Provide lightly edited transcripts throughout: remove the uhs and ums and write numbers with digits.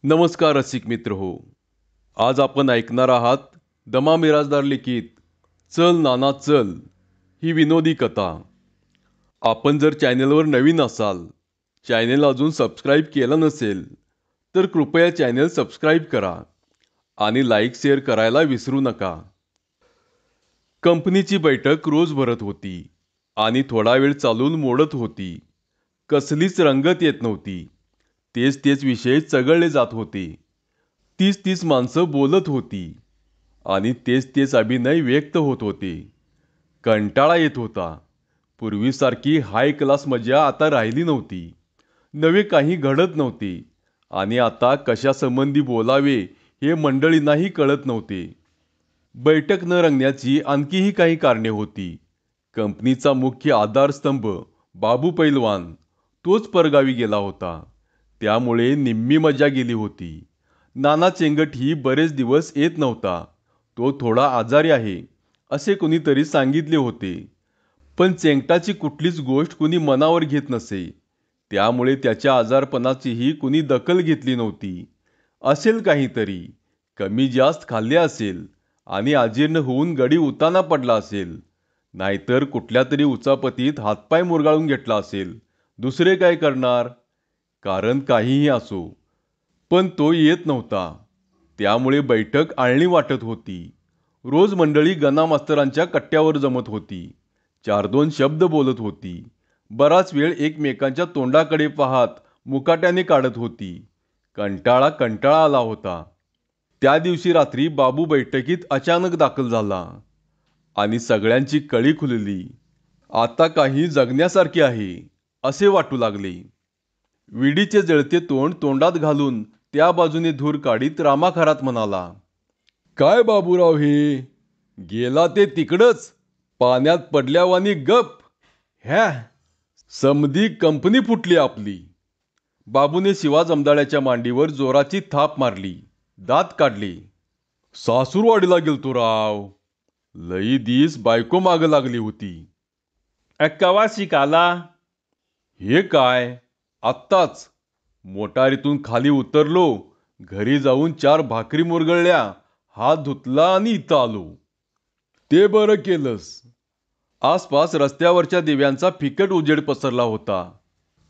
नमस्कार रसिक मित्र हो. आज आपण ऐकणार आहात दमा मिराजदार लिखित चल नाना चल ही विनोदी कथा. आपण जर चॅनलवर नवीन असाल, चॅनल अजून सबस्क्राईब केलं नसेल तर कृपया चॅनल सबस्क्राईब करा आणि लाईक शेअर करायला विसरू नका. कंपनीची बैठक रोज भरत होती आणि थोडा वेळ चालून मोडत होती. कसलीच रंगत येत नव्हती. तेच तेच विषय चघळले जात होते. तीच तीच माणसं बोलत होती आणि तेच तेच अभिनय व्यक्त होत होते. कंटाळा येत होता. पूर्वीसारखी हाय क्लास मजा आता राहिली नव्हती. नवे काही घडत नव्हते आणि आता कशासंबंधी बोलावे हे मंडळींनाही कळत नव्हते. बैठक न रंगण्याची आणखीही काही कारणे होती. कंपनीचा मुख्य आधारस्तंभ बाबू पैलवान तोच परगावी गेला होता. त्यामुळे निम्मी मजा गेली होती. नाना चेंगटही बरेच दिवस येत नव्हता. तो थोडा आजारी आहे असे कुणीतरी सांगितले होते. पण चेंगटाची कुठलीच गोष्ट कुणी मनावर घेत नसे. त्यामुळे त्याच्या आजारपणाचीही कुणी दखल घेतली नव्हती. असेल काहीतरी, कमी जास्त खाल्ले असेल आणि अजीर्ण होऊन गडी उताना पडला असेल. नाहीतर कुठल्या तरी उचापतीत हातपाय मुरगाळून घेतला असेल. दुसरे काय करणार? कारण काहीही असो, पण तो येत नव्हता. त्यामुळे बैठक आळणी वाटत होती. रोज मंडळी गणा मास्तरांच्या कट्ट्यावर जमत होती. चार दोन शब्द बोलत होती. बराच वेळ एकमेकांच्या तोंडाकडे पाहत मुकाट्याने काढत होती. कंटाळा कंटाळा आला होता. त्या दिवशी रात्री बाबू बैठकीत अचानक दाखल झाला आणि सगळ्यांची कळी खुलली. आता काही जगण्यासारखे आहे असे वाटू लागले. विडीचे जळते तोंड तोंडात घालून त्या बाजूने धूर काढीत रामाखरात म्हणाला, काय बाबूराव हे? गेला ते तिकडच, पाण्यात पडल्यावानी गप. ह्या समधी कंपनी फुटली आपली. बाबूने शिवा जमदाड्याच्या मांडीवर जोराची थाप मारली. दात काढले. सासूरवाडीला गेलतो राव. लई दिस बायको माग लागली होती. कवा शिकाला? हे काय, आत्ताच. मोटारीतून खाली उतरलो, घरी जाऊन 4 भाकरी मुरगळल्या, हात धुतला आणि इथं आलो. ते बरं केलंस. आसपास रस्त्यावरच्या दिव्यांचा फिकट उजेड पसरला होता.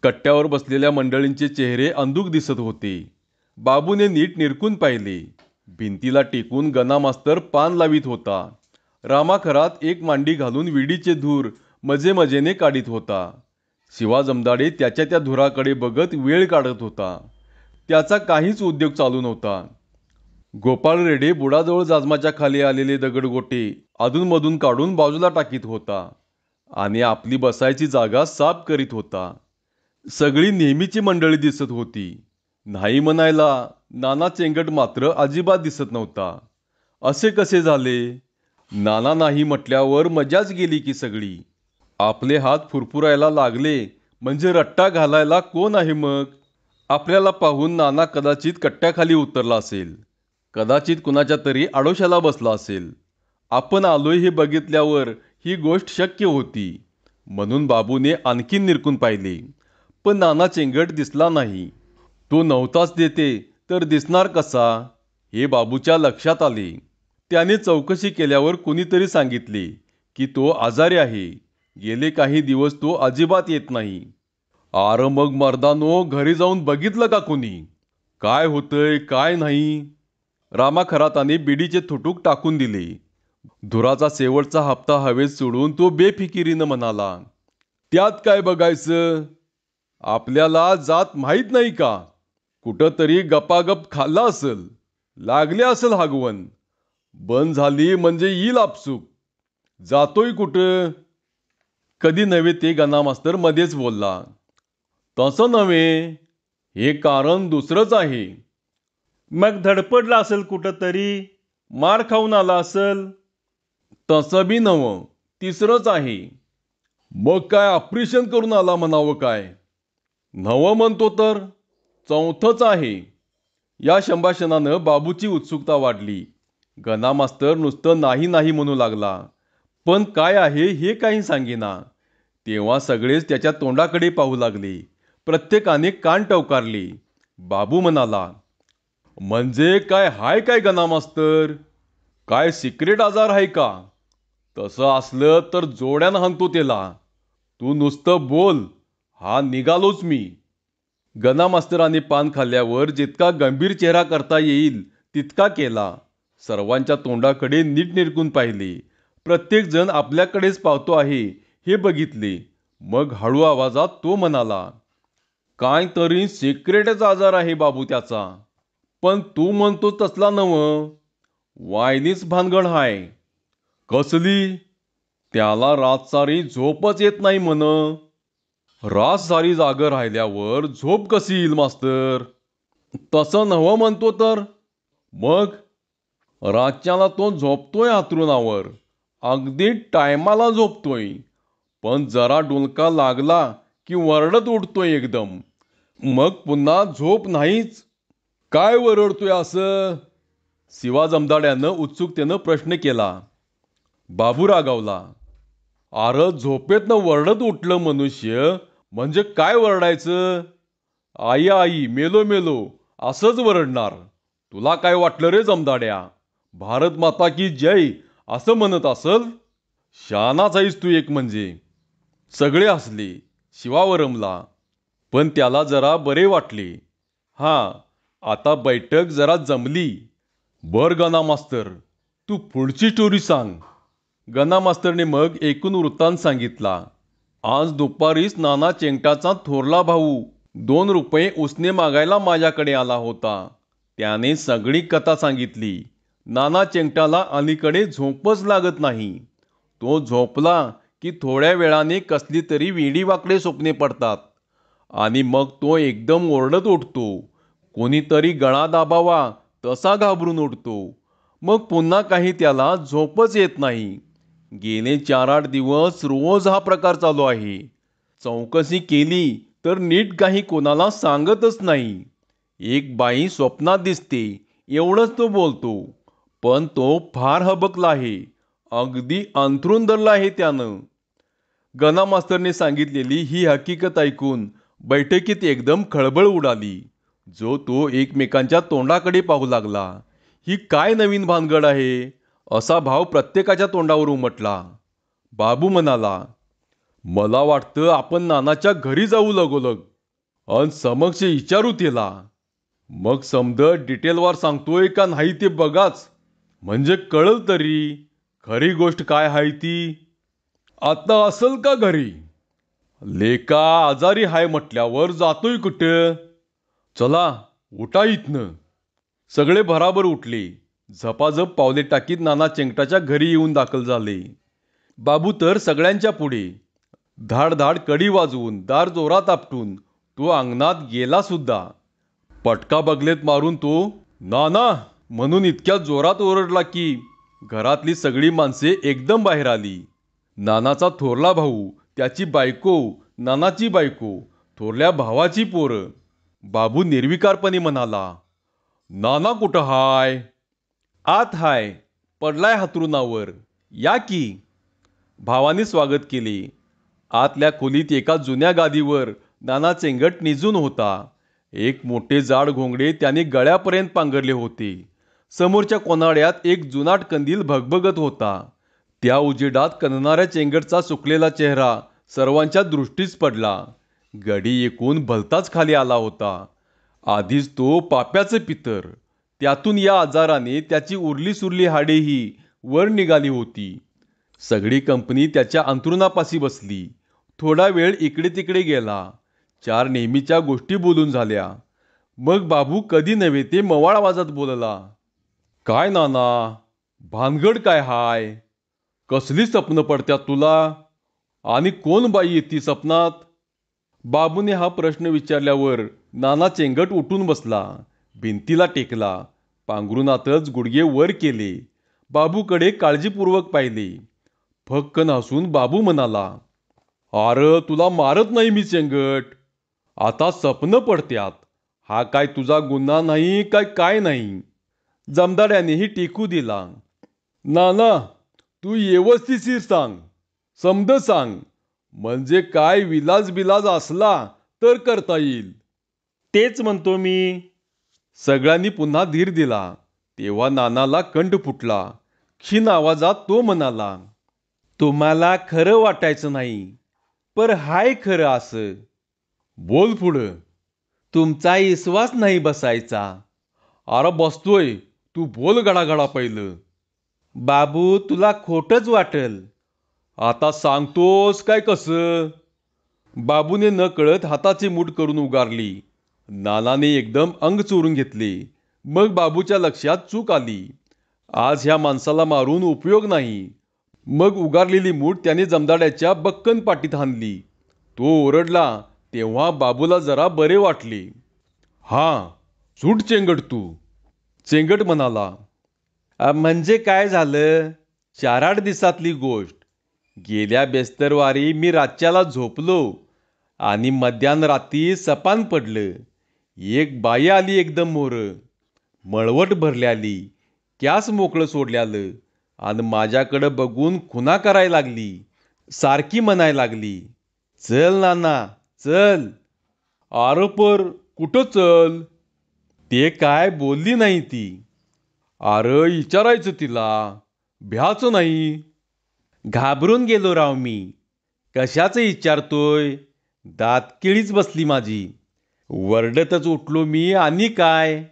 कट्ट्यावर बसलेल्या मंडळींचे चेहरे अंधुक दिसत होते. बाबूने नीट निरखून पाहिले. भिंतीला टेकून गणा मास्तर पान लावीत होता. रामाखरात एक मांडी घालून विडीचे धूर मजेमजेने काढीत होता. शिवा जमदाडे त्याच्या त्या धुराकडे बघत वेळ काढत होता. त्याचा काहीच उद्योग चालू नव्हता. गोपाळ रेडे बुडाजवळ जाजमाच्या खाली आलेले दगडगोटे अधूनमधून काढून बाजूला टाकीत होता आणि आपली बसायची जागा साफ करीत होता. सगळी नेहमीची मंडळी दिसत होती. नाही म्हणायला नाना चेंगट मात्र अजिबात दिसत नव्हता. असे कसे झाले? नाना नाही म्हटल्यावर मजाच गेली की सगळी. आपले हात फुरफुरायला लागले म्हणजे रट्टा घालायला कोण आहे मग? आपल्याला पाहून नाना कदाचित कट्ट्याखाली उतरला असेल. कदाचित कुणाच्या तरी आडोशाला बसला असेल. आपण आलोय हे बघितल्यावर ही गोष्ट शक्य होती. म्हणून बाबूने आणखीन निरखून पाहिले. पण नाना चेंगट दिसला नाही. तो नव्हताच देते तर दिसणार कसा हे बाबूच्या लक्षात आले. त्याने चौकशी केल्यावर कुणीतरी सांगितले की तो आजारी आहे. गेले काही दिवस तो अजिबात येत नाही. आर मग मर्दानो, घरी जाऊन बघितलं का कोणी? काय होतंय काय नाही? रामाखराताने बिडीचे थुटूक टाकून दिले. धुराचा शेवटचा हप्ता हवेत सोडून तो बेफिकिरीनं म्हणाला, त्यात काय बघायचं? आपल्याला जात माहीत नाही का? कुठंतरी गपागप खाल्ला असेल, लागले असेल हागवण. बंद झाली म्हणजे येईल आपसूक. जातोय कुठं? कधी नव्हे ते गणा मास्तर मध्येच बोलला, तसं नव्हे, हे कारण दुसरंच आहे. मग धडपडला असेल कुठंतरी, मार खाऊन आला असेल. तसं बी नवं, तिसरंच आहे. मग काय ऑपरेशन करून आला म्हणावं काय? नवं म्हणतो तर चौथंच आहे. या संभाषणानं बाबूची उत्सुकता वाढली. गणा मास्तर नुसतं नाही नाही म्हणू लागला, पण काय आहे हे काही सांगेना. तेव्हा सगळेच त्याच्या तोंडाकडे पाहू लागले. प्रत्येकाने कान टवकारले. बाबू म्हणाला, म्हणजे काय हाय काय गना मास्तर? काय सिक्रेट आजार आहे का? तसं असलं तर जोड्यानं हाणतो त्याला. तू नुसतं बोल, हा निघालोच मी. गना मास्तराने पान खाल्ल्यावर जितका गंभीर चेहरा करता येईल तितका केला. सर्वांच्या तोंडाकडे नीट निरखून पाहिले. प्रत्येक जण आपल्याकडेच पाहतो आहे हे बघितले. मग हळू आवाजात तो म्हणाला, काय तरी सिक्रेटच आजार आहे बाबू त्याचा. पण तू म्हणतो तसला नवं. वायलीच भानगड हाय. कसली? त्याला रातसारी झोपच येत नाही म्हण. रातसारी जागं राहिल्यावर झोप कशी येईल मास्तर? तसं नवं म्हणतो तर. मग रातच्याला तो झोपतोय अंथरुणावर. अगदी टायमाला झोपतोय. पण जरा डुलका लागला की वरडत उठतोय एकदम. मग पुन्हा झोप नाहीच. काय वरडतोय असं? शिवा जमदाड्यानं उत्सुकतेनं प्रश्न केला. बाबू रागावला. अरे झोपेतनं वरडत उठलं मनुष्य म्हणजे काय वरडायचं? आई आई मेलो मेलो असंच वरडणार. तुला काय वाटलं रे जमदाड्या? भारत माता की जय असं म्हणत असल? शहाणाच आहेस तू एक म्हणजे. सगळे हसले. शिवा वरमला. पण त्याला जरा बरे वाटले. हां, आता बैठक जरा जमली. बर गना मास्तर, तू पुढची स्टोरी सांग. गना मास्तरने मग एकूण वृत्तांत सांगितला. आज दुपारीच नाना चेंगटाचा थोरला भाऊ 2 रुपये उसने मागायला माझ्याकडे आला होता. त्याने सगळी कथा सांगितली. नाना चेंगटाला अलीकडे झोपच लागत नाही. तो झोपला की थोड्या वेळाने कसली तरी वेडीवाकडे स्वप्ने पडतात आणि मग तो एकदम ओरडत उठतो. कोणीतरी गळा दाबावा तसा घाबरून उठतो. मग पुन्हा काही त्याला झोपच येत नाही. गेले 4-8 दिवस रोज हा प्रकार चालू आहे. चौकशी केली तर नीट काही कोणाला सांगतच नाही. एक बाई स्वप्नात दिसते एवढंच तो बोलतो. पण तो फार हबकला आहे. अगदी अंथरूण धरलं आहे त्यानं. गना मास्तरने सांगितलेली ही हकीकत ऐकून बैठकीत एकदम खळबळ उडाली. जो तो एकमेकांच्या तोंडाकडे पाहू लागला. ही काय नवीन भानगड आहे? असा भाव प्रत्येकाच्या तोंडावर उमटला. बाबू म्हणाला, मला वाटतं आपण नानाच्या घरी जाऊ लगोलग अन समक्ष विचारू त्याला. मग समद डिटेलवर सांगतोय का नाही ते बघाच. म्हणजे कळल तरी खरी गोष्ट काय आहे ती. आता असल का घरी? लेका आजारी हाय म्हटल्यावर जातोय कुठं? चला उठा इथनं. सगळे भराभर उठले. झपाझप पावले टाकीत नाना चेंगटाच्या घरी येऊन दाखल झाले. बाबू तर सगळ्यांच्या पुढे. धाड धाड कडी वाजवून दार जोरात आपटून तो अंगणात गेला सुद्धा. पटका बगलेत मारून तो नाना म्हणून इतक्या जोरात ओरडला की घरातली सगळी माणसे एकदम बाहेर आली. नानाचा थोरला भाऊ, त्याची बायको, नानाची बायको, थोरल्या भावाची पोरं. बाबू निर्विकारपणे म्हणाला, नाना कुठं हाय? आत हाय, पडलाय हातरुणावर. या की. भावाने स्वागत केले. आतल्या खोलीत एका जुन्या गादीवर नाना चेंगट निजून होता. एक मोठे जाड घोंगडे त्याने गळ्यापर्यंत पांघरले होते. समोरच्या कोनाड्यात एक जुनाट कंदील भगभगत होता. त्या उजेडात कणणाऱ्या चेंगटचा सुकलेला चेहरा सर्वांच्या दृष्टीस पडला. गडी एकूण भलताच खाली आला होता. आधीच तो पाप्याचं पितर. त्यातून या आजाराने त्याची उरली सुरली हाडेही वर निघाली होती. सगळी कंपनी त्याच्या अंथरुणापाशी बसली. थोडा वेळ इकडे तिकडे गेला. 4 नेहमीच्या गोष्टी बोलून झाल्या. मग बाबू कधी नव्हे ते मवाळ आवाजात बोलला, काय नाना, भानगड काय हाय? कसली स्वप्न पडत्यात तुला? आणि कोण बाई येती स्वप्नात? बाबूने हा प्रश्न विचारल्यावर नाना चेंगट उठून बसला. भिंतीला टेकला. पांघरुणातच गुडघे वर केले. बाबूकडे काळजीपूर्वक पाहिले. फक्कन हसून बाबू म्हणाला, अरे तुला मारत नाही मी चेंगट. आता स्वप्न पडत्यात. हा काय तुझा गुन्हा नाही काय नाही. जमदाड्यानेही टेकू दिला. नाना तू व्यवस्थिशीर सांग. समद सांग. म्हणजे काय विलाज बिलाज असला तर करता येईल. तेच म्हणतो मी. सगळ्यांनी पुन्हा धीर दिला. तेव्हा नानाला कंठ फुटला. क्षीण आवाजात तो म्हणाला, तुम्हाला खरं वाटायचं नाही, पर हाय खरं असं. बोल पुढं. तुमचा विश्वास नाही बसायचा. अरे बसतोय, तू बोल गडागडा पहिलं. बाबू तुला खोटंच वाटेल. आता सांगतोस काय कसं? बाबूने न कळत हाताची मूठ करून उगारली. नानाने एकदम अंग चोरून घेतले. मग बाबूच्या लक्षात चूक आली. आज ह्या माणसाला मारून उपयोग नाही. मग उगारलेली मूठ त्याने जमदाड्याच्या बक्कन पाठीत हाणली. तो ओरडला तेव्हा बाबूला जरा बरे वाटले. हां, सूट चेंगट तू. चेंगट म्हणाला, म्हणजे काय झालं? 4-8 दिवसातली गोष्ट. गेल्या बेस्तरवारी मी रातच्याला झोपलो आणि मध्यानरात्री सपान पडलं. एक बाई आली एकदम मोरं, मळवट भरल्याली, कॅस मोकळं सोडल्यालं आणि माझ्याकडं बघून खुना करायला लागली. सारखी म्हणायला लागली, चल नाना चल. अरे पर कुठं चल? ते काय बोलली नाही ती. अरे विचारायचं तिला, भ्याचं नाही. घाबरून गेलो राव मी. कशाचं विचारतोय? दातकिळीच बसली माझी. वरडतच उठलो मी आणि काय.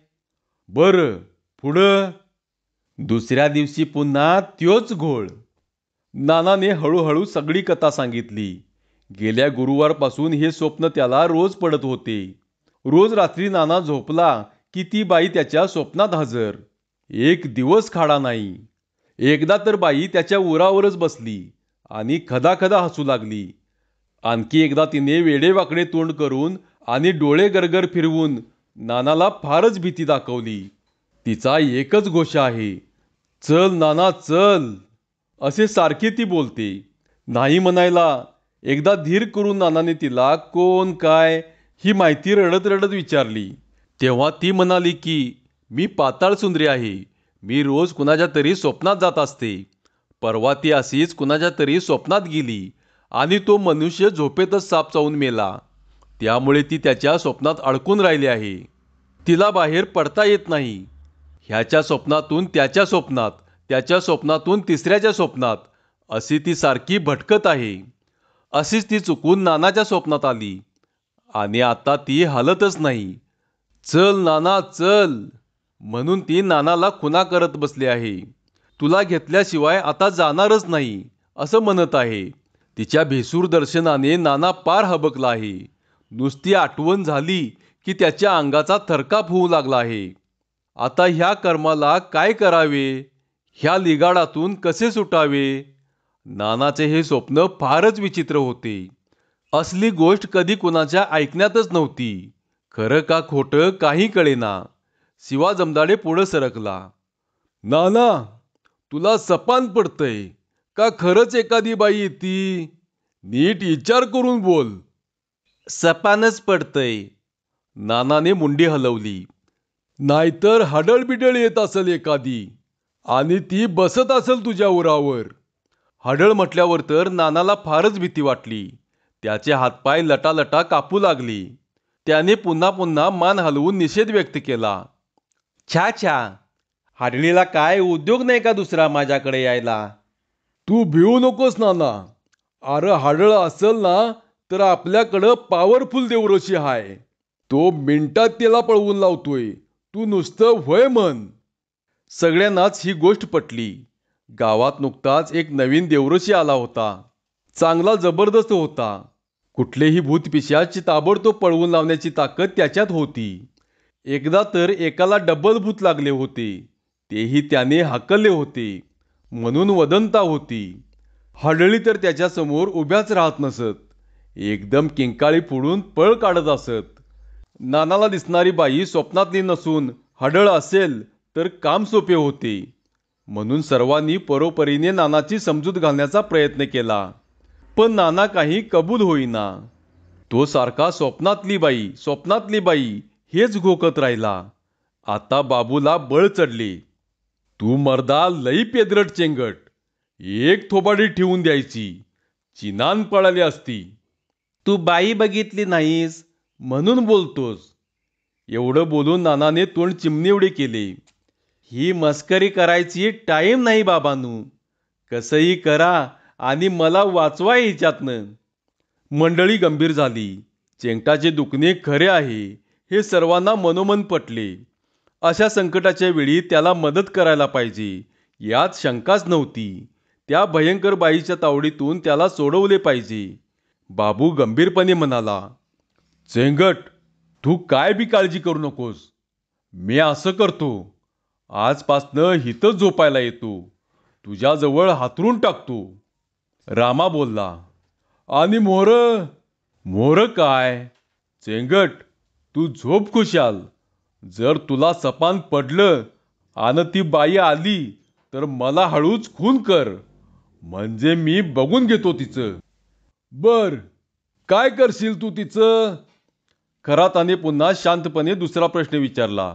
बरं पुढं. दुसऱ्या दिवशी पुन्हा त्योच घोळ. नानाने हळूहळू सगळी कथा सांगितली. गेल्या गुरुवारपासून हे स्वप्न त्याला रोज पडत होते. रोज रात्री नाना झोपला की ती बाई त्याच्या स्वप्नात हजर. एक दिवस खाडा नाही. एकदा तर बाई त्याच्या उरावरच बसली आणि खदाखदा हसू लागली. आणखी एकदा तिने वेडेवाकडे तोंड करून आणि डोळे गरगर फिरवून नानाला फारच भीती दाखवली. तिचा एकच घोषा आहे, चल नाना चल. असे सारखे ती बोलते. नाही म्हणायला एकदा धीर करून नानाने तिला कोण काय ही माहिती रडत रडत विचारली. तेव्हा ती म्हणाली की मी पाताळ सुंदरी आहे. मी रोज कुणाच्या तरी स्वप्नात जात असते. परवा ती अशीच कुणाच्या तरी स्वप्नात गेली आणि तो मनुष्य झोपेतच साप चावून मेला. त्यामुळे ती त्याच्या स्वप्नात अडकून राहिली आहे. तिला बाहेर पडता येत नाही. ह्याच्या स्वप्नातून त्याच्या स्वप्नात, त्याच्या स्वप्नातून तिसऱ्याच्या स्वप्नात अशी ती सारखी भटकत आहे. अशीच ती चुकून नानाच्या स्वप्नात आली आणि आता ती हालतच नाही. चल नाना चल म्हणून ती नानाला खुना करत बसली आहे. तुला घेतल्याशिवाय आता जाणारच नाही असं म्हणत आहे. तिच्या भेसूर दर्शनाने नाना पार हबकला आहे. नुसती आठवण झाली की त्याच्या अंगाचा थरकाप होऊ लागला आहे. आता ह्या कर्माला काय करावे? ह्या लिगाडातून कसे सुटावे? नानाचे हे स्वप्न फारच विचित्र होते. असली गोष्ट कधी कुणाच्या ऐकण्यातच नव्हती. खरं का खोटं काही कळेना. शिवा जमदाडे पुढं सरकला. नाना, तुला सपान पडतंय का खरंच एखादी बाई येती? नीट विचार करून बोल. सपानच पडतंय. नानाने मुंडी हलवली. नाहीतर हडळबिडळ येत असेल एखादी आणि ती बसत असेल तुझ्या उरावर. हडळ म्हटल्यावर तर नानाला फारच भीती वाटली. त्याचे हातपाय लटालटा कापू लागली. त्याने पुन्हा पुन्हा मान हलवून निषेध व्यक्त केला. छा छा, हाडळीला काय उद्योग नाही का दुसरा माझ्याकडे यायला? तू भिवू नकोस नाना. अरे हाडळ असेल ना तर आपल्याकडं पॉवरफुल देवऋषी हाय. तो मिनिटात त्याला पळवून लावतोय. तू नुसतं व्हय म्हण. सगळ्यांनाच ही गोष्ट पटली. गावात नुकताच एक नवीन देवऋषी आला होता. चांगला जबरदस्त होता. कुठलेही भूतपिशाच ताबडतोब पळवून लावण्याची ताकद त्याच्यात होती. एकदा तर एकाला डबल भूत लागले होते. तेही त्याने हाकलले होते. म्हणून वदंता होती. हाडळी तर त्याच्यासमोर उभ्याच राहत नसत. एकदम किंकाळी फोडून पळ काढत असत. नानाला दिसणारी बाई स्वप्नातली नसून हाडळ असेल तर काम सोपे होते. म्हणून सर्वांनी परोपरीने नानाची समजूत घालण्याचा प्रयत्न केला. पण नाना काही कबूल होईना. तो सारखा स्वप्नातली बाई, स्वप्नातली बाई हेच घोकत राहिला. आता बाबूला बळ चढले. तू मर्दा लई पेदरट चेंगट. एक थोबाडी ठेवून द्यायची. चिनान पळाली असती. तू बाई बघितली नाहीस म्हणून बोलतोस. एवढं बोलून नानाने तोंड चिमणेवढे केले. ही मस्करी करायची टाईम नाही बाबांनो. कसंही करा आणि मला वाचवा हिच्यातनं. मंडळी गंभीर झाली. चेंगटाचे दुखणे खरे आहे हे सर्वांना मनोमन पटले. अशा संकटाच्या वेळी त्याला मदत करायला पाहिजे यात शंकाच नव्हती. त्या भयंकर बाईच्या तावडीतून त्याला सोडवले पाहिजे. बाबू गंभीरपणे म्हणाला, चेंगट, तू काय बी काळजी करू नकोस. मी असं करतो, आजपासनं हिथंच झोपायला येतो. तुझ्याजवळ हातरून टाकतो. रामा बोलला, आणि मोर? मोर काय? चेंगट, तू झोप खुशाल. जर तुला सपान पडलं आणि ती बाई आली तर मला हळूच खून कर, म्हणजे मी बघून घेतो तिचं. बर, काय करशील तू तिचं? खराताने पुन्हा शांतपणे दुसरा प्रश्न विचारला.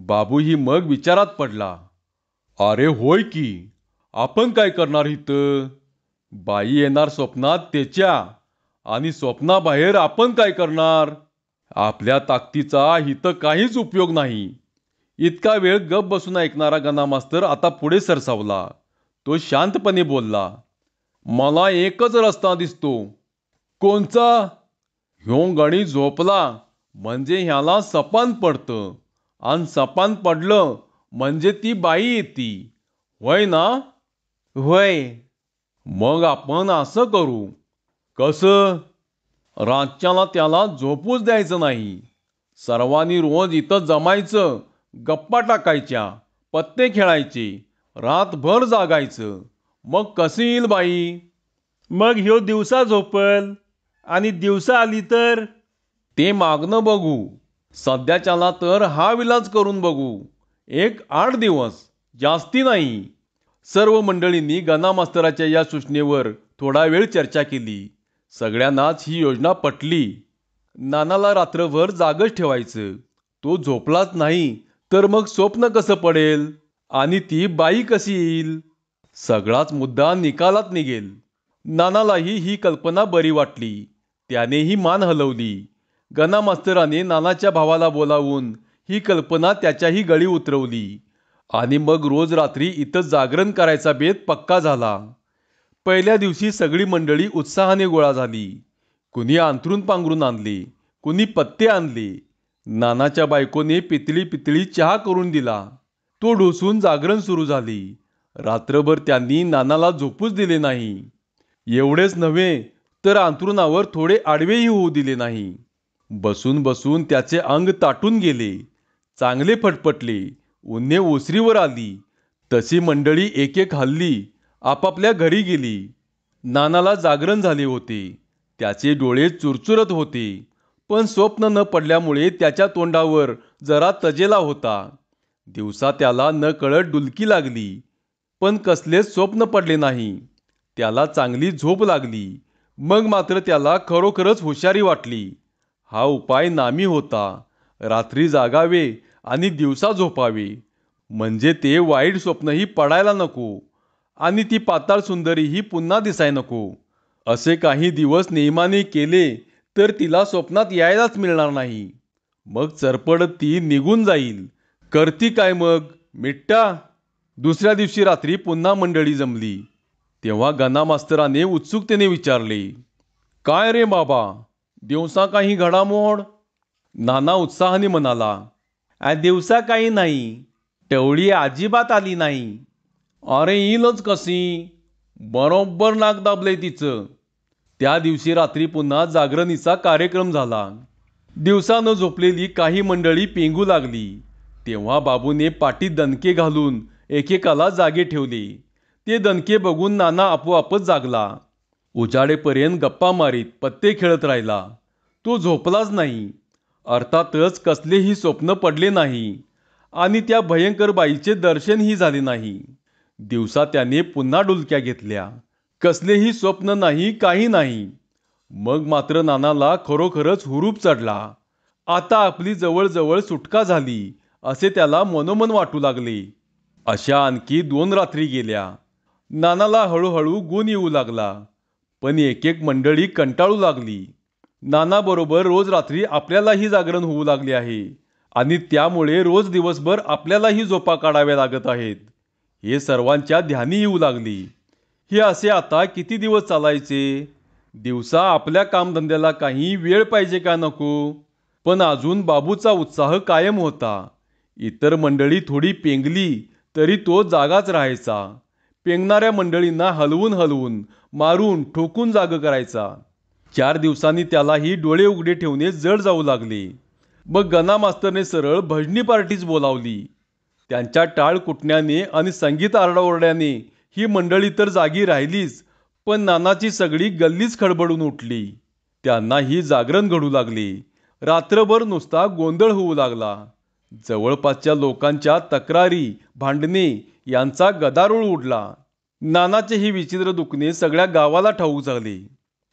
बाबूही मग विचारात पडला. अरे होय की, आपण काय करणार इथं? बाई येणार स्वप्नात त्याच्या, आणि स्वप्नाबाहेर आपण काय करणार? आपल्या ताकदीचा इथं काहीच उपयोग नाही. इतका वेळ गप बसून ऐकणारा गणा मास्तर आता पुढे सरसावला. तो शांतपणे बोलला, मला एकच रस्ता दिसतो. कोणचा? ह्यो गणी झोपला म्हणजे ह्याला सपान पडतं, आणि सपान पडलं म्हणजे ती बाई येती. होय ना? होय. मग आपण असं करू. कसं? रातच्याला त्याला झोपूच द्यायचं नाही. सर्वांनी रोज इथं जमायचं, गप्पा टाकायच्या, पत्ते खेळायचे, रातभर जागायचं. मग कशी येईल बाई? मग ह्यो दिवसा झोपल आणि दिवसा आली तर? ते मागणं बघू. सध्याच्याला तर हा विलाज करून बघू. 8 दिवस, जास्ती नाही. सर्व मंडळींनी गणा मास्तराच्या या सूचनेवर थोडा वेळ चर्चा केली. सगळ्यांनाच ही योजना पटली. नानाला रात्रभर जागच ठेवायचं. तो झोपलाच नाही तर मग स्वप्न कसं पडेल आणि ती बाई कशी येईल? सगळाच मुद्दा निकालात निघेल. नानालाही ही कल्पना बरी वाटली. त्यानेही मान हलवली. गणा मास्तराने नानाच्या भावाला बोलावून ही कल्पना त्याच्याही गळी उतरवली. आणि मग रोज रात्री इथं जागरण करायचा बेत पक्का झाला. पहिल्या दिवशी सगळी मंडळी उत्साहाने गोळा झाली. कुणी अंथरूण पांघरून आणले, कुणी पत्ते आणले. नानाच्या बायकोने पितळी पितळी चहा करून दिला. तो ढोसून जागरण सुरू झाली. रात्रभर त्यांनी नानाला झोपूच दिले नाही. एवढेच नव्हे तर अंथरुणावर थोडे आडवेही होऊ दिले नाही. बसून बसून त्याचे अंग ताटून गेले. चांगले फटफटले. उन्हे ओसरीवर आली. तशी मंडळी एक एक हल्ली आपापल्या घरी गेली. नानाला जागरण झाले होते. त्याचे डोळे चुरचुरत होते. पण स्वप्न न पडल्यामुळे त्याच्या तोंडावर जरा तजेला होता. दिवसा त्याला न कळत डुलकी लागली, पण कसलेच स्वप्न पडले नाही. त्याला चांगली झोप लागली. मग मात्र त्याला खरोखरच हुशारी वाटली. हा उपाय नामी होता. रात्री जागावे आणि दिवसा झोपावे, म्हणजे ते वाईट स्वप्नही पडायला नको आणि ती पाताळ सुंदरीही पुन्हा दिसाय नको. असे काही दिवस नेमाने केले तर तिला स्वप्नात यायलाच मिळणार नाही. मग चरपडत ती निघून जाईल. करती काय मग, मिट्टा? दुसऱ्या दिवशी रात्री पुन्हा मंडळी जमली. तेव्हा गणा मास्तराने उत्सुकतेने विचारले, काय रे बाबा, दिवसा काही घडामोड? नाना उत्साहाने म्हणाला, दिवसा काही नाही. टवळी अजिबात आली नाही. अरे येईलच कशी? बरोबर नाक दाबलंय तिचं. त्या दिवशी रात्री पुन्हा जागरणीचा कार्यक्रम झाला. दिवसा न झोपलेली काही मंडळी पेंगू लागली. तेव्हा बाबूने पाठीत दणके घालून एकेकाला जागे ठेवले. ते दणके बघून नाना आपोआपच जागला. उजाडेपर्यंत गप्पा मारीत पत्ते खेळत राहिला. तो झोपलाच नाही. अर्थातच कसलेही स्वप्न पडले नाही आणि त्या भयंकर बाईचे दर्शनही झाले नाही. दिवसा त्याने पुन्हा डुलक्या घेतल्या. कसलेही स्वप्न नाही, काही नाही. मग मात्र नानाला खरोखरच हुरूप चढला. आता आपली जवळजवळ सुटका झाली असे त्याला मनोमन वाटू लागले. अशा आणखी 2 रात्री गेल्या. नानाला हळूहळू गुण येऊ लागला. पण एक एक मंडळी कंटाळू लागली. नानाबरोबर रोज रात्री आपल्यालाही जागरण होऊ लागले आहे आणि त्यामुळे रोज दिवसभर आपल्यालाही झोपा काढाव्या लागत आहेत, हे सर्वांच्या ध्यानी येऊ लागली. हे असे आता किती दिवस चालायचे? दिवसा आपल्या कामधंद्याला काही वेळ पाहिजे का नको? पण अजून बाबूचा उत्साह कायम होता. इतर मंडळी थोडी पेंगली तरी तो जागाच राहायचा. पेंगणाऱ्या मंडळींना हलवून हलवून, मारून ठोकून जाग करायचा. 4 दिवसांनी त्यालाही डोळे उघडे ठेवणे जड जाऊ लागले. मग गणा मास्तरने सरळ भजनी पार्टीच बोलावली. त्यांच्या टाळ कुटण्याने आणि संगीत आरडाओरड्याने ही मंडळी तर जागी राहिलीच, पण नानाची सगळी गल्लीच खडबडून उठली. त्यांनाही जागरण घडू लागले. रात्रभर नुसता गोंधळ होऊ लागला. जवळपासच्या लोकांच्या तक्रारी, भांडणे यांचा गदारोळ उडला. नानाचे हे विचित्र दुखणे सगळ्या गावाला ठाऊक झाले.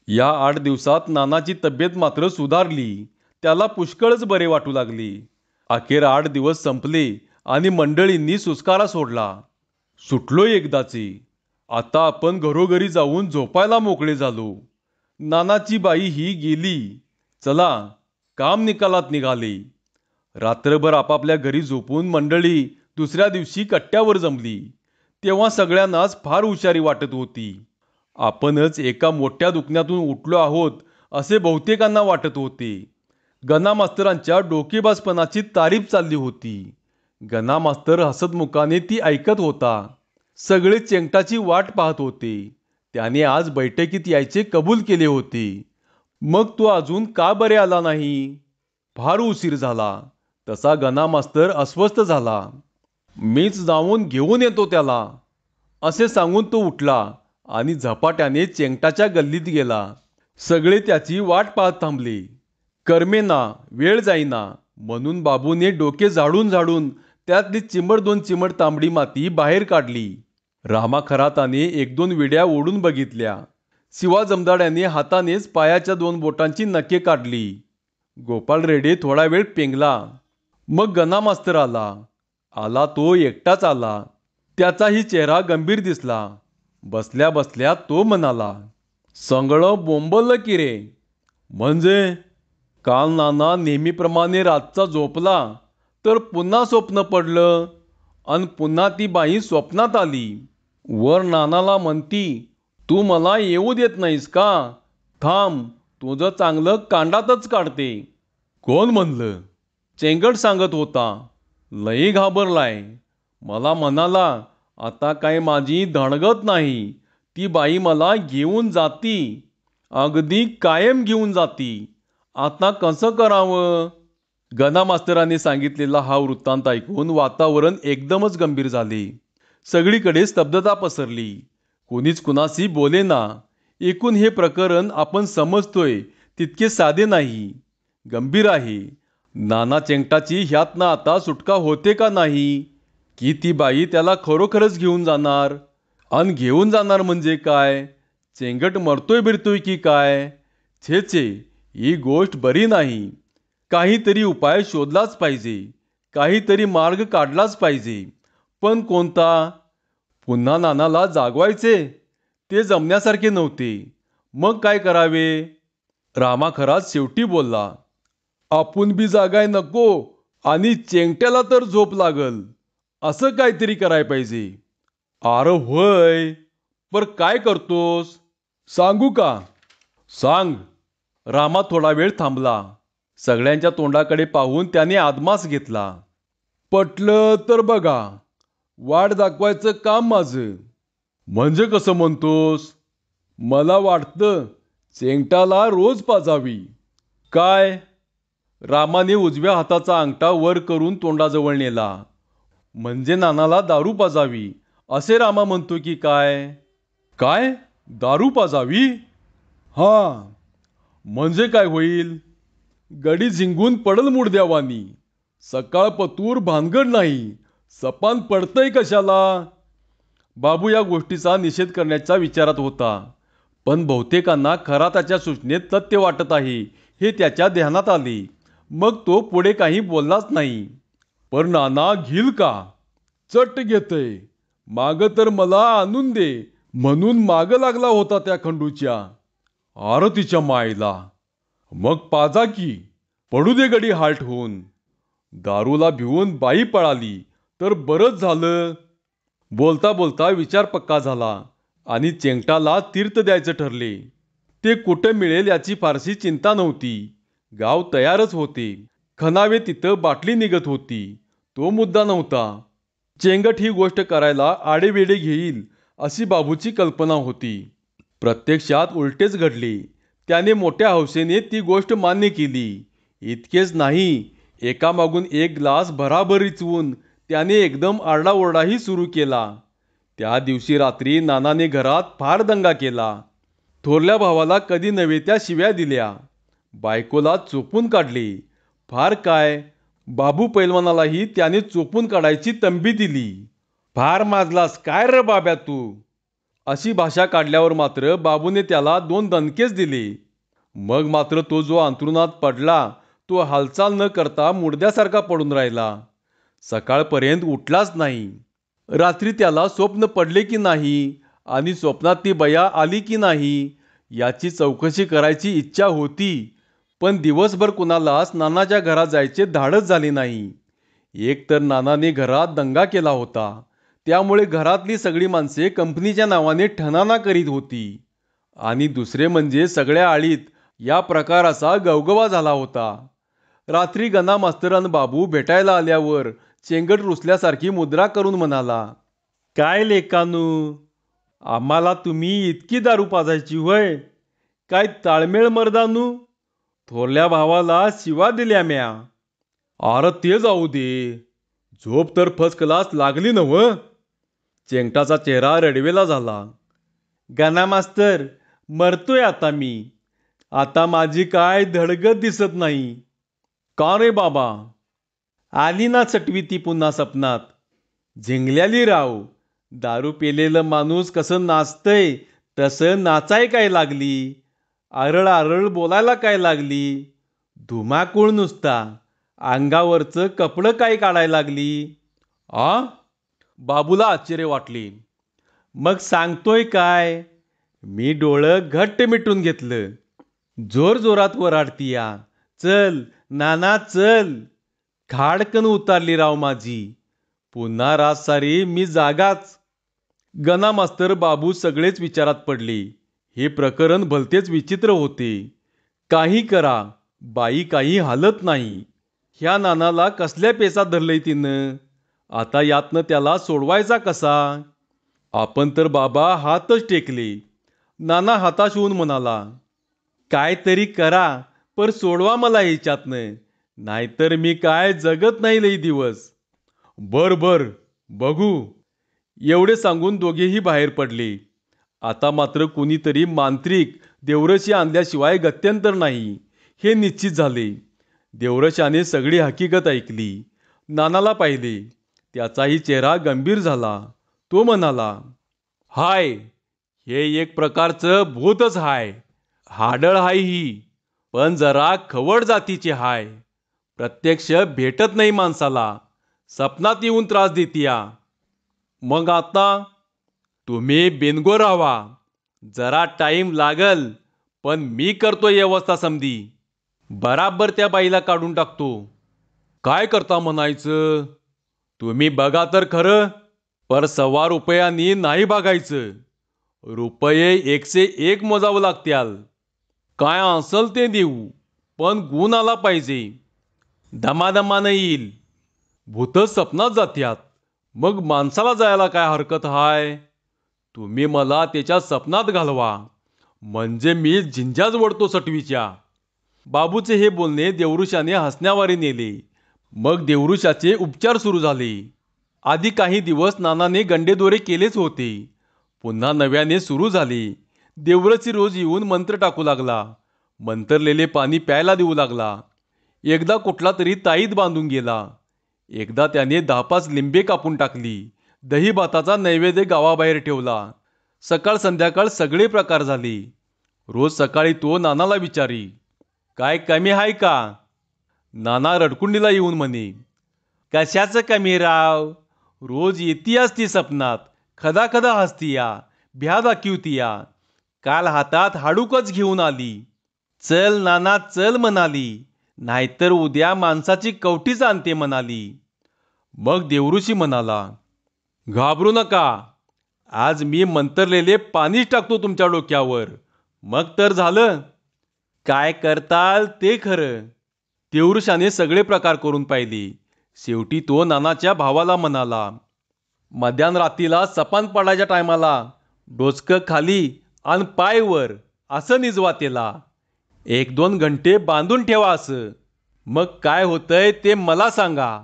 या 8 दिवसात नानाची तब्येत मात्र सुधारली. त्याला पुष्कळच बरे वाटू लागले. अखेर 8 दिवस संपले आणि मंडळींनी सुस्कारा सोडला. सुटलो एकदाचे. आता आपण घरोघरी जाऊन झोपायला मोकळे झालो. नानाची बाई ही गेली. चला, काम निकालात निघाले. रात्रभर आपापल्या घरी झोपून मंडळी दुसऱ्या दिवशी कट्ट्यावर जमली. तेव्हा सगळ्यांनाच फार हुशारी वाटत होती. आपणच एका मोठ्या दुखण्यातून उठलो आहोत असे बहुतेकांना वाटत होते. गणा मास्तरांच्या डोकेबाजपणाची तारीफ चालली होती. गणा मास्तर हसतमुखाने ती ऐकत होता. सगळे चेंगटाची वाट पाहत होते. त्याने आज बैठकीत यायचे कबूल केले होते. मग तो अजून का बरे आला नाही? फार उशीर झाला. तसा गणा मास्तर अस्वस्थ झाला. मीच जाऊन घेऊन येतो त्याला, असे सांगून तो उठला आणि झपाट्याने चेंगटाच्या गल्लीत गेला. सगळे त्याची वाट पाहत थांबले. करमेना, वेळ जाईना म्हणून बाबूने डोके झाडून झाडून त्यातली चिमड 2 चिमड तांबडी माती बाहेर काढली. रामा खराताने 1-2 विड्या ओढून बघितल्या. शिवा जमदाड्याने हातानेच पायाच्या 2 बोटांची नखे काढली. गोपाळ रेडे थोडा वेळ पेंगला. मग गणा मास्तर आला. आला तो एकटाच आला. त्याचाही चेहरा गंभीर दिसला. बसल्या बसल्या तो म्हणाला, सगळं बोंबललं की रे. म्हणजे? काल नाना नेहमीप्रमाणे रातचा झोपला तर पुन्हा स्वप्न पडलं आणि पुन्हा ती बाई स्वप्नात आली. वर नानाला म्हणती, तू मला येऊ देत नाहीस का? थांब, तुझं चांगलं कांडातच काढते. कोण म्हणलं? चेंगट सांगत होता. लई घाबरलाय. मला म्हणाला, आता काय माझी धणगत नाही. ती बाई मला घेऊन जाती. अगदी कायम घेऊन जाती. आता कसं करावं? गणा मास्तरांनी सांगितलेला हा वृत्तांत ऐकून वातावरण एकदमच गंभीर झाले. सगळीकडे स्तब्धता पसरली. कोणीच कुणाशी बोलेना. एकूण हे प्रकरण आपण समजतोय तितके साधे नाही, गंभीर आहे. नाना चेंगटाची ह्यातनं आता सुटका होते का नाही? की ती बाई त्याला खरोखरच घेऊन जाणार? अन घेऊन जाणार म्हणजे काय? चेंगट मरतोय बिरतोय की काय? छे छे, ही गोष्ट बरी नाही. काहीतरी उपाय शोधलाच पाहिजे. काहीतरी मार्ग काढलाच पाहिजे. पण कोणता? पुन्हा नानाला जागवायचे? ते जमण्यासारखे नव्हते. मग काय करावे? रामा खरात शेवटी बोलला, आपण बी जागाय नको आणि चेंगट्याला तर झोप लागल, असं काहीतरी कराय पाहिजे. आर होय, पर काय करतोस? सांगू का? सांग. रामा थोडा वेळ थांबला. सगळ्यांच्या तोंडाकडे पाहून त्याने आदमास घेतला. पटलं तर बघा, वाट दाखवायचं काम माझं. म्हणजे कसं म्हणतोस? मला वाटतं चेंगटाला रोज पाजावी. काय? रामाने उजव्या हाताचा अंगठा वर करून तोंडाजवळ नेला. म्हणजे नानाला दारू पाजावी असे रामा म्हणतो की काय? काय? दारू पाजावी? हा. म्हणजे काय होईल? गडी झिंगून पडल मुडद्यावानी. सकाळ पतूर भानगड नाही. सपान पडतंय कशाला? बाबू या गोष्टीचा निषेध करण्याच्या विचारात होता. पण बहुतेकांना खराताच्या सूचनेत तथ्य वाटत आहे हे त्याच्या ध्यानात आले. मग तो पुढे काही बोललाच नाही. पण नाना घेईल का? चट घेतय. माग तर मला आणून दे म्हणून माग लागला होता त्या खंडूच्या. आरतीच्या मायला. मग पाजा की. पडू दे गडी हाल्ट होऊन. दारूला भिवून बाई पळाली तर बरंच झालं. बोलता बोलता विचार पक्का झाला आणि चेंगटाला तीर्थ द्यायचं ठरले. ते कुठं मिळेल याची फारशी चिंता नव्हती. गाव तयारच होते. खणावे तिथं बाटली निघत होती. तो मुद्दा नव्हता. चेंगट ही गोष्ट करायला आडेवेडे घेईल अशी बाबूची कल्पना होती. प्रत्यक्षात उलटेच घडले. त्याने मोठ्या हौसेने ती गोष्ट मान्य केली. इतकेच नाही, एकामागून एक ग्लास भराभर रिचवून त्याने एकदम आरडाओरडाही सुरू केला. त्या दिवशी रात्री नानाने घरात फार दंगा केला. थोरल्या भावाला कधी नव्हे त्या शिव्या दिल्या. बायकोला चोपून काढले. फार काय, बाबू पैलवानालाही त्याने चोपून काढायची तंबी दिली. फार माजलास काय र बाब्या तू, अशी भाषा काढल्यावर मात्र बाबूने त्याला 2 दणकेच दिले. मग मात्र तो जो अंथरुणात पडला तो हालचाल न करता मुडद्यासारखा पडून राहिला. सकाळपर्यंत उठलाच नाही. रात्री त्याला स्वप्न पडले की नाही आणि स्वप्नात ती बया आली की नाही याची चौकशी करायची इच्छा होती, पण दिवसभर कुणालाच नानाच्या घरात जायचे धाडस झाले नाही. एक तर नानाने घरात दंगा केला होता, त्यामुळे घरातली सगळी माणसे कंपनीच्या नावाने ठणाणा करीत होती. आणि दुसरे म्हणजे सगळ्या आळीत या प्रकाराचा गवगवा झाला होता. रात्री गणा मास्तरान बाबू भेटायला आल्यावर चेंगट रुसल्यासारखी मुद्रा करून म्हणाला, काय लेकानू, आम्हाला तुम्ही इतकी दारू पाजायची होय? काय ताळमेळ मर्दानू? थोरल्या भावाला शिवा दिल्या म्या. अरे ते जाऊ दे, झोप तर फर्स्ट क्लास लागली नव्ह? चेंगटाचा चेहरा रडवेला झाला. गणा मास्तर, मरतोय आता मी. आता माझी काय धडगत दिसत नाही. का रे बाबा? आली ना चटवी ती पुन्हा सपनात. झिंगल्याली राव. दारू पेलेलं माणूस कसं नाचतंय तसं नाचाय काय लागली. आरळ आरळ बोलायला काय लागली. धुमाकूळ नुसता. अंगावरचं कपडं काय काढायला लागली. आ? बाबूला आश्चर्य वाटले. मग सांगतोय काय? मी डोळं घट्ट मिटून घेतलं. जोर जोरात वराडतीया. चल नाना चल. खाडकन उतारली राव माझी. पुन्हा रात सारी मी जागाच. गणा मास्तर बाबू सगळेच विचारात पडले. हे प्रकरण भलतेच विचित्र होते. काही करा, बाई काही हालत नाही. ह्या नानाला कसल्या पेसात धरलंय तिनं. आता यातनं त्याला सोडवायचा कसा? आपण तर बाबा हातच टेकले. नाना हाताश होऊन म्हणाला, काय तरी करा, पर सोडवा मला ह्याच्यातनं. नाहीतर मी काय जगत नाही लई दिवस. बर बर, बघू. एवढे सांगून दोघेही बाहेर पडले. आता मात्र कुणीतरी मांत्रिक देवरशी आणल्याशिवाय गत्यंतर नाही हे निश्चित झाले. देवरशाने सगळी हकीकत ऐकली. नानाला पाहिले. त्याचाही चेहरा गंभीर झाला. तो म्हणाला, हाय, हे एक प्रकारचं भूतच हाय. हाडळ हाय ही, पण जरा खवड जातीची हाय. प्रत्यक्ष भेटत नाही माणसाला, सपनात येऊन त्रास देतीया. मग आता तुम्ही बिनगो राहावा. जरा टाईम लागल, पण मी करतो व्यवस्था समधी. बराबर त्या बाईला काढून टाकतो. काय करता म्हणायचं? तुम्ही बघा तर खरं, पर ₹1.25 नाही बघायचं. रुपये 101 मोजावं लागत्याल. काय असल ते देऊ, पण गुण आला पाहिजे. दमादमानं येईल. भूत सपनात जात्यात, मग माणसाला जायला काय हरकत हाय? तुम्ही मला त्याच्या सपनात घालवा, म्हणजे मी झिंजाच वडतो सटवीच्या. बाबूचे हे बोलणे देवऋषाने हसण्यावारे नेले. मग देवऋषाचे उपचार सुरू झाले. आधी काही दिवस नानाने गंडेदोरे केलेच होते. पुन्हा नव्याने सुरू झाले. देवरची रोज येऊन मंत्र टाकू लागला. मंतरलेले पाणी प्यायला देऊ लागला. एकदा कुठला तरी ताईत बांधून गेला. एकदा त्याने 10-5 लिंबे कापून टाकली. दही भाताचा नैवेद्य गावाबाहेर ठेवला. सकाळ संध्याकाळ सगळे प्रकार झाले. रोज सकाळी तो नानाला विचारी, काय कमी आहे का? नाना रडकुंडीला येऊन म्हणे, कशाचं कमी राव? रोज येतीयास ती सपनात, खदा खदा हसतीया, भ्या दाखवतीया. काल हातात हाडूकच घेऊन आली. चल नाना चल म्हणाली. नाहीतर उद्या माणसाची कवटीच आणते म्हणाली. मग देवऋषी म्हणाला, घाबरू नका, आज मी मंतरलेले पाणीच टाकतो तुमच्या डोक्यावर, मग तर झालं. काय करताल ते खरं. देवऋषाने सगळे प्रकार करून पाहिले. शेवटी तो नानाच्या भावाला म्हणाला, मध्यान रात्रीला सपान पडायच्या टायमाला डोचकं खाली आणि पाय वर असं निजवा त्याला. 1-2 घंटे बांधून ठेवा असं. मग काय होतंय ते मला सांगा.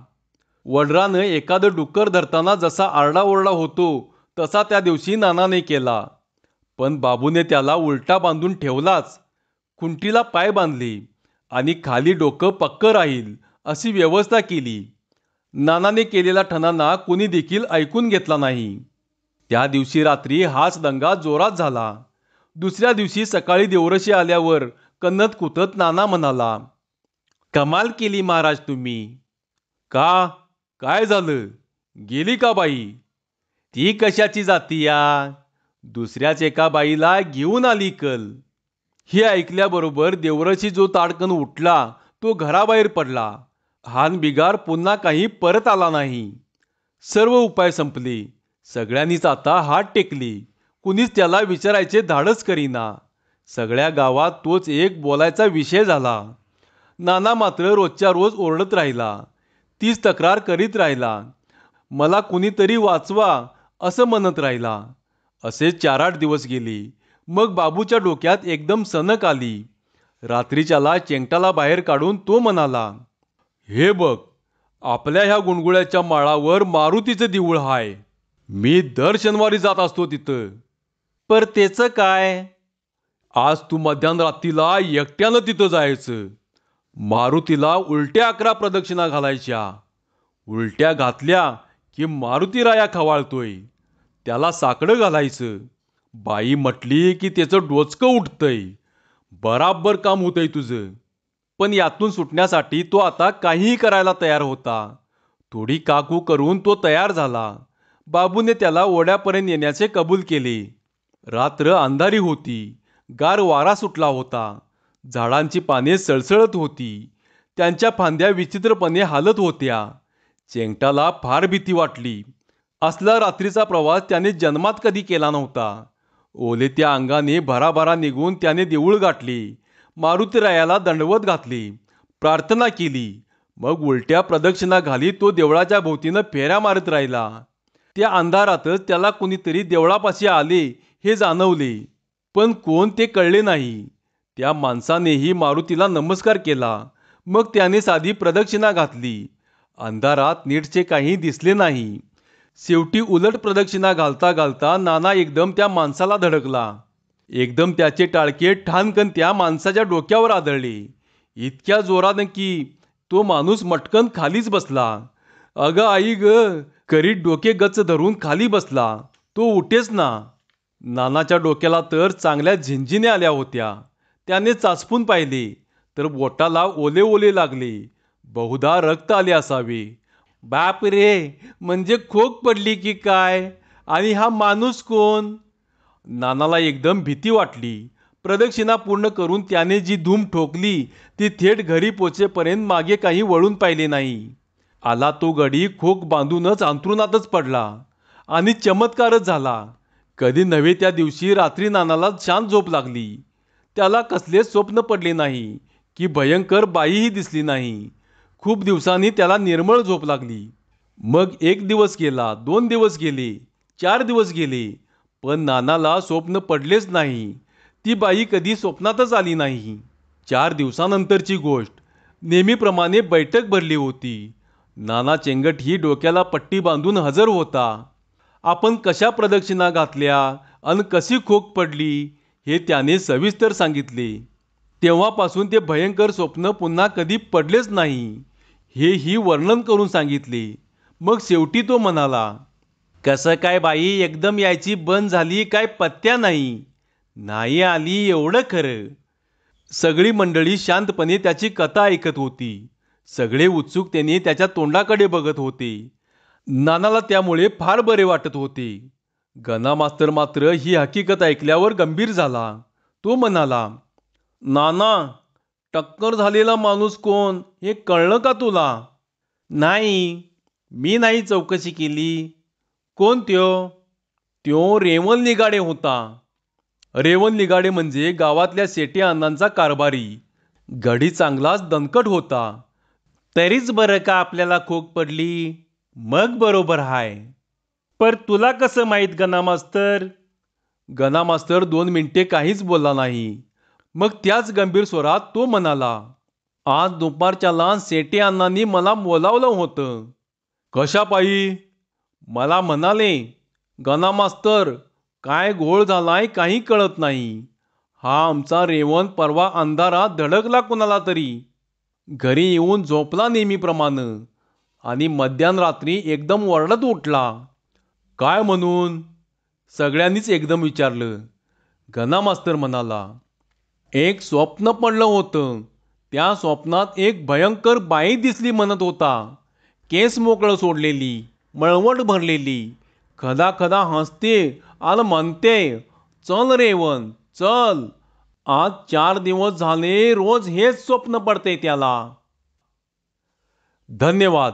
वडरानं एखादं डुक्कर धरताना जसा आरडाओरडा होतो तसा त्या दिवशी नानाने केला. पण बाबूने त्याला उलटा बांधून ठेवलाच. खुंटीला पाय बांधले आणि खाली डोकं पक्क राहील अशी व्यवस्था केली. नानाने केलेला ठणाना कुणी देखील ऐकून घेतला नाही. त्या दिवशी रात्री हाच दंगा जोरात झाला. दुसऱ्या दिवशी सकाळी देवऋषी आल्यावर कन्नत कुतत नाना म्हणाला, कमाल केली महाराज तुम्ही. का, काय झालं, गेली का बाई? ती कशाची जाती या, दुसऱ्याच एका बाईला घेऊन आली कल. हे ऐकल्याबरोबर देवऋषी जो ताडकन उठला तो घराबाहेर पडला. हान बिगार पुन्हा काही परत आला नाही. सर्व उपाय संपले. सगळ्यांनीच आता हात टेकले. कुणीच त्याला विचारायचे धाडस करीना. सगळ्या गावात तोच एक बोलायचा विषय झाला. नाना मात्र रोजच्या रोज ओरडत राहिला. तीच तक्रार करीत राहिला. मला कुणीतरी वाचवा असं म्हणत राहिला. असे 4-8 दिवस गेले. मग बाबूच्या डोक्यात एकदम सनक आली. रात्रीच्याला चेंगटाला बाहेर काढून तो म्हणाला, हे बघ, आपल्या ह्या गुणगुळ्याच्या माळावर मारुतीचं देऊळ हाय. मी दर शनिवारी जात असतो तिथं. पर त्याचं काय? आज तू मध्यान रात्रीला एकट्यानं तिथं जायचं. मारुतीला उलट्या 11 प्रदक्षिणा घालायच्या. उलट्या घातल्या की मारुती राया खवाळतोय. त्याला साकडं घालायचं. बाई म्हटली की त्याचं डोचकं उठतंय. बराबर काम होतंय तुझं. पण यातून सुटण्यासाठी तो आता काहीही करायला तयार होता. थोडी काकू करून तो तयार झाला. बाबूने त्याला ओढ्यापर्यंत येण्याचे कबूल केले. रात्र अंधारी होती. गार वारा सुटला होता. झाडांची पाने सळसळत होती. त्यांच्या फांद्या विचित्रपणे हालत होत्या. चेंगटाला फार भीती वाटली. असला रात्रीचा प्रवास त्याने जन्मात कधी केला नव्हता. ओलेत्या अंगाने भराभरा निघून त्याने देऊळ गाठले. मारुतीरायाला दंडवत घातली. प्रार्थना केली. मग उलट्या प्रदक्षिणा घालीत तो देवळाच्या भोवतीनं फेऱ्या मारत राहिला. त्या अंधारातच त्याला कुणीतरी देवळापाशी आले हे जाणवले. पण कोण ते कळले नाही. त्या माणसानेही मारुतीला नमस्कार केला. मग त्याने साधी प्रदक्षिणा घातली. अंधारात नीटचे काही दिसले नाही. शेवटी उलट प्रदक्षिणा घालता घालता नाना एकदम त्या माणसाला धडकला. एकदम त्याचे टाळके ठाणकन त्या माणसाच्या डोक्यावर आदळले. इतक्या जोरानं की तो माणूस मटकन खालीच बसला. अगं आई ग, करीत डोके गच्च धरून खाली बसला. तो उठेच ना. नानाच्या डोक्याला तर चांगल्या झिंझिन्या आल्या होत्या. त्याने चाचपून पाहिले तर बोटाला ओले ओले लागले. बहुधा रक्त आले असावे. बाप रे, म्हणजे खोक पडली की काय? आणि हा माणूस कोण? नानाला एकदम भीती वाटली. प्रदक्षिणा पूर्ण करून त्याने जी धूम ठोकली ती थेट घरी पोचेपर्यंत मागे काही वळून पाहिले नाही. आला तो गडी खोक बांधूनच अंथरुणातच पडला. आणि चमत्कारच झाला. कधी नव्हे त्या दिवशी रात्री नानाला शांत झोप लागली. त्याला कसलेच स्वप्न पडले नाही की भयंकर बाईही दिसली नाही. खूप दिवसांनी त्याला निर्मळ झोप लागली. मग 1 दिवस गेला, 2 दिवस गेले, 4 दिवस गेले, पण नानाला स्वप्न पडलेच नाही. ती बाई कधी स्वप्नातच आली नाही. 4 दिवसानंतरची गोष्ट. नेहमीप्रमाणे बैठक भरली होती. नाना चेंगट ही डोक्याला पट्टी बांधून हजर होता. आपण कशा प्रदक्षिणा घातल्या आणि कशी खोक पडली हे त्याने सविस्तर सांगितले. तेव्हापासून ते भयंकर स्वप्न पुन्हा कधी पडलेच नाही हेही वर्णन करून सांगितले. मग शेवटी तो म्हणाला, कसं काय बाई एकदम यायची बंद झाली, काय पत्त्या नाही? नाही आली एवढं खरं. सगळी मंडळी शांतपणे त्याची कथा ऐकत होती. सगळे उत्सुकतेने त्याच्या तोंडाकडे बघत होते. नानाला त्यामुळे फार बरे वाटत होते. गणा मास्तर मात्र ही हकीकत ऐकल्यावर गंभीर झाला. तो म्हणाला, नाना, टक्कर झालेला माणूस कोण हे कळलं का तुला? नाही, मी नाही चौकशी केली. कोण त्यो? त्यो रेवण लिगाडे होता. रेवण लिगाडे म्हणजे गावातल्या शेटी अण्णांचा कारभारी. गडी चांगलाच दणकट होता. तरीच बरं का आपल्याला खोक पडली. मग बरोबर हाय. पर तुला कसं माहीत गणा मास्तर? गणा मास्तर 2 मिनिटे काहीच बोलला नाही. मग त्याच गंभीर स्वरात तो म्हणाला, आज दुपारच्याला शेटे अण्णांनी मला बोलावलं होतं. कशापायी? मला म्हणाले, गणा मास्तर, काय घोळ झालाय काही कळत नाही. हा आमचा रेवण परवा अंधारात धडकला कुणाला तरी. घरी येऊन झोपला नेहमीप्रमाणे आणि मध्यरात्री एकदम ओरडत उठला. काय म्हणून? सगळ्यांनीच एकदम विचारलं. गणा मास्तर म्हणाला, एक स्वप्न पडलं होतं. त्या स्वप्नात एक भयंकर बाई दिसली म्हणत होता. केस मोकळं सोडलेली, मळवट भरलेली, खदा खदा हसते आणि म्हणते, चल रेवण चल. आज 4 दिवस झाले रोज हेच स्वप्न पडते त्याला. धन्यवाद.